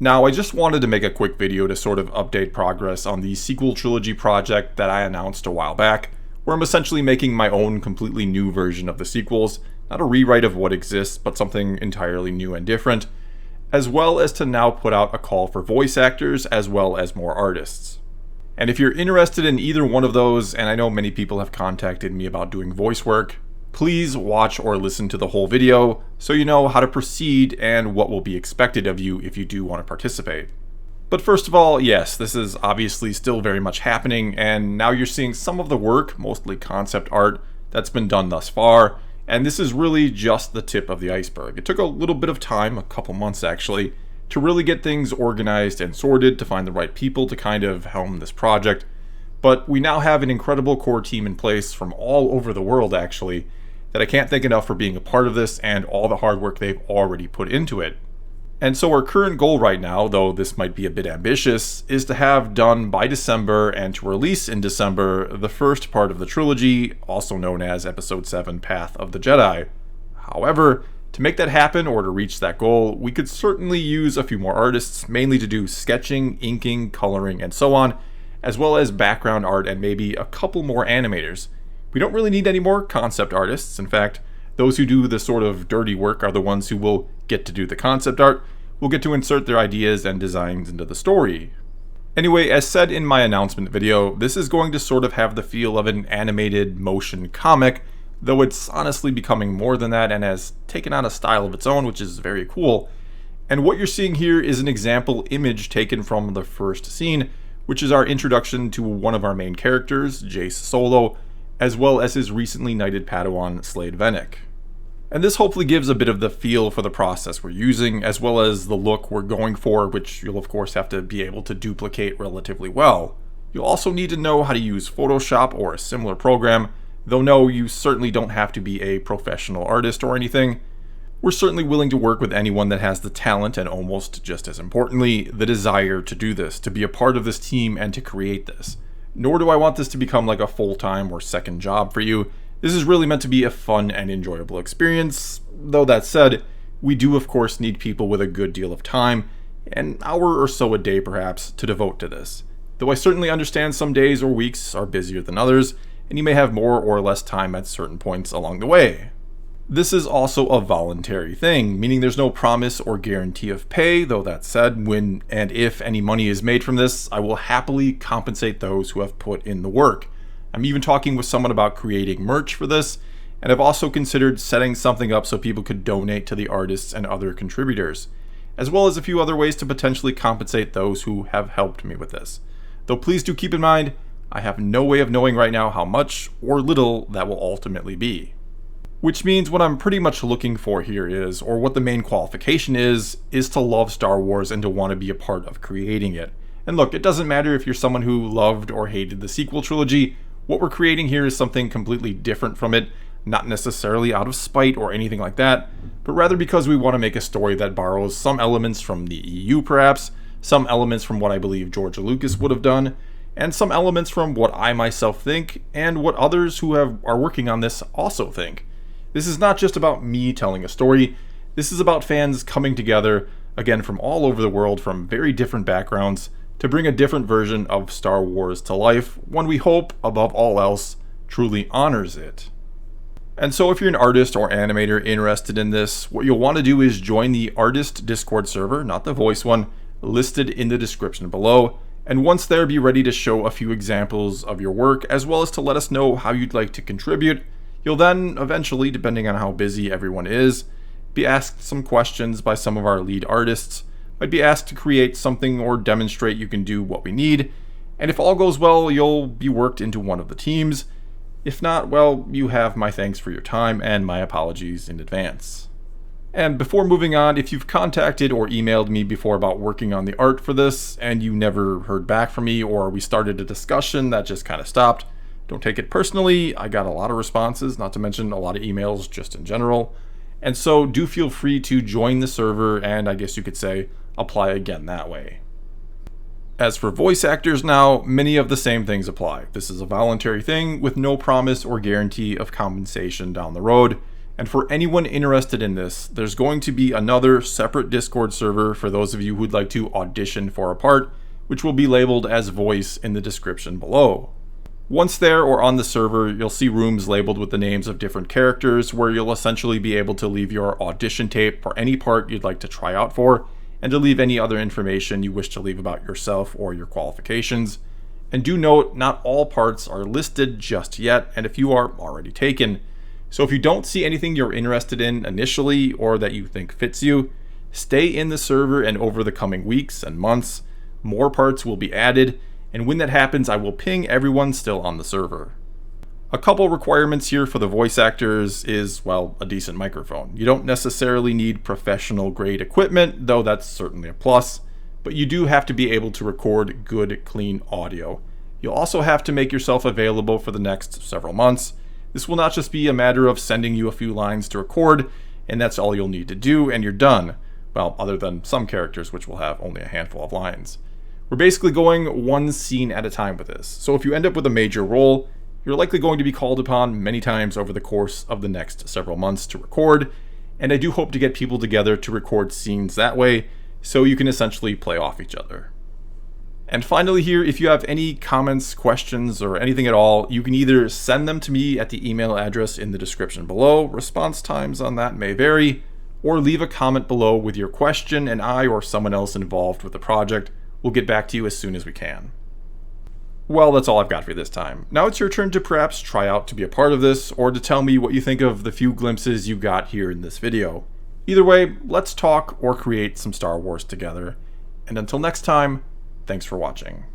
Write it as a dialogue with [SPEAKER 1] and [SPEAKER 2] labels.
[SPEAKER 1] Now, I just wanted to make a quick video to sort of update progress on the sequel trilogy project that I announced a while back, where I'm essentially making my own completely new version of the sequels, not a rewrite of what exists, but something entirely new and different, as well as to now put out a call for voice actors as well as more artists. And if you're interested in either one of those, and I know many people have contacted me about doing voice work, please watch or listen to the whole video so you know how to proceed and what will be expected of you if you do want to participate. But first of all, yes, this is obviously still very much happening, and now you're seeing some of the work, mostly concept art, that's been done thus far, and this is really just the tip of the iceberg. It took a little bit of time, a couple months actually, to really get things organized and sorted, to find the right people to kind of helm this project. But we now have an incredible core team in place from all over the world actually, that I can't thank enough for being a part of this and all the hard work they've already put into it. And so our current goal right now, though this might be a bit ambitious, is to have done by December and to release in December the first part of the trilogy, also known as Episode 7 Path of the Jedi. However, to make that happen or to reach that goal, we could certainly use a few more artists, mainly to do sketching, inking, coloring, and so on, as well as background art and maybe a couple more animators. We don't really need any more concept artists. In fact, those who do the sort of dirty work are the ones who will get to do the concept art, will get to insert their ideas and designs into the story. Anyway, as said in my announcement video, this is going to sort of have the feel of an animated motion comic, though it's honestly becoming more than that and has taken on a style of its own, which is very cool. And what you're seeing here is an example image taken from the first scene, which is our introduction to one of our main characters, Jace Solo, as well as his recently knighted Padawan, Slade Vennick. And this hopefully gives a bit of the feel for the process we're using, as well as the look we're going for, which you'll of course have to be able to duplicate relatively well. You'll also need to know how to use Photoshop or a similar program, though no, you certainly don't have to be a professional artist or anything. We're certainly willing to work with anyone that has the talent and almost just as importantly, the desire to do this, to be a part of this team and to create this. Nor do I want this to become like a full-time or second job for you. This is really meant to be a fun and enjoyable experience. Though that said, we do of course need people with a good deal of time, an hour or so a day perhaps, to devote to this. Though I certainly understand some days or weeks are busier than others, and you may have more or less time at certain points along the way. This is also a voluntary thing, meaning there's no promise or guarantee of pay, though that said, when and if any money is made from this, I will happily compensate those who have put in the work. I'm even talking with someone about creating merch for this, and I've also considered setting something up so people could donate to the artists and other contributors, as well as a few other ways to potentially compensate those who have helped me with this. Though please do keep in mind, I have no way of knowing right now how much or little that will ultimately be. Which means what I'm pretty much looking for here is, or what the main qualification is to love Star Wars and to want to be a part of creating it. And look, it doesn't matter if you're someone who loved or hated the sequel trilogy, what we're creating here is something completely different from it, not necessarily out of spite or anything like that, but rather because we want to make a story that borrows some elements from the EU perhaps, some elements from what I believe George Lucas would have done, and some elements from what I myself think, and what others who are working on this also think. This is not just about me telling a story, this is about fans coming together, again from all over the world from very different backgrounds, to bring a different version of Star Wars to life, one we hope, above all else, truly honors it. And so if you're an artist or animator interested in this, what you'll want to do is join the artist Discord server, not the voice one, listed in the description below, and once there be ready to show a few examples of your work, as well as to let us know how you'd like to contribute. You'll then, eventually, depending on how busy everyone is, be asked some questions by some of our lead artists, might be asked to create something or demonstrate you can do what we need, and if all goes well, you'll be worked into one of the teams. If not, well, you have my thanks for your time and my apologies in advance. And before moving on, if you've contacted or emailed me before about working on the art for this, and you never heard back from me, or we started a discussion that just kind of stopped, don't take it personally. I got a lot of responses, not to mention a lot of emails just in general. And so do feel free to join the server and I guess you could say apply again that way. As for voice actors now, many of the same things apply. This is a voluntary thing with no promise or guarantee of compensation down the road. And for anyone interested in this, there's going to be another separate Discord server for those of you who'd like to audition for a part, which will be labeled as voice in the description below. Once there or on the server, you'll see rooms labeled with the names of different characters where you'll essentially be able to leave your audition tape for any part you'd like to try out for, and to leave any other information you wish to leave about yourself or your qualifications. And do note, not all parts are listed just yet, and a few are already taken. So if you don't see anything you're interested in initially or that you think fits you, stay in the server, and over the coming weeks and months, more parts will be added, and when that happens, I will ping everyone still on the server. A couple requirements here for the voice actors is, well, a decent microphone. You don't necessarily need professional grade equipment, though that's certainly a plus, but you do have to be able to record good, clean audio. You'll also have to make yourself available for the next several months. This will not just be a matter of sending you a few lines to record, and that's all you'll need to do, and you're done. Well, other than some characters, which will have only a handful of lines. We're basically going one scene at a time with this, so if you end up with a major role, you're likely going to be called upon many times over the course of the next several months to record, and I do hope to get people together to record scenes that way, so you can essentially play off each other. And finally here, if you have any comments, questions, or anything at all, you can either send them to me at the email address in the description below. Response times on that may vary, or leave a comment below with your question, and I or someone else involved with the project will get back to you as soon as we can. Well, that's all I've got for you this time. Now it's your turn to perhaps try out to be a part of this, or to tell me what you think of the few glimpses you got here in this video. Either way, let's talk or create some Star Wars together. And until next time, thanks for watching.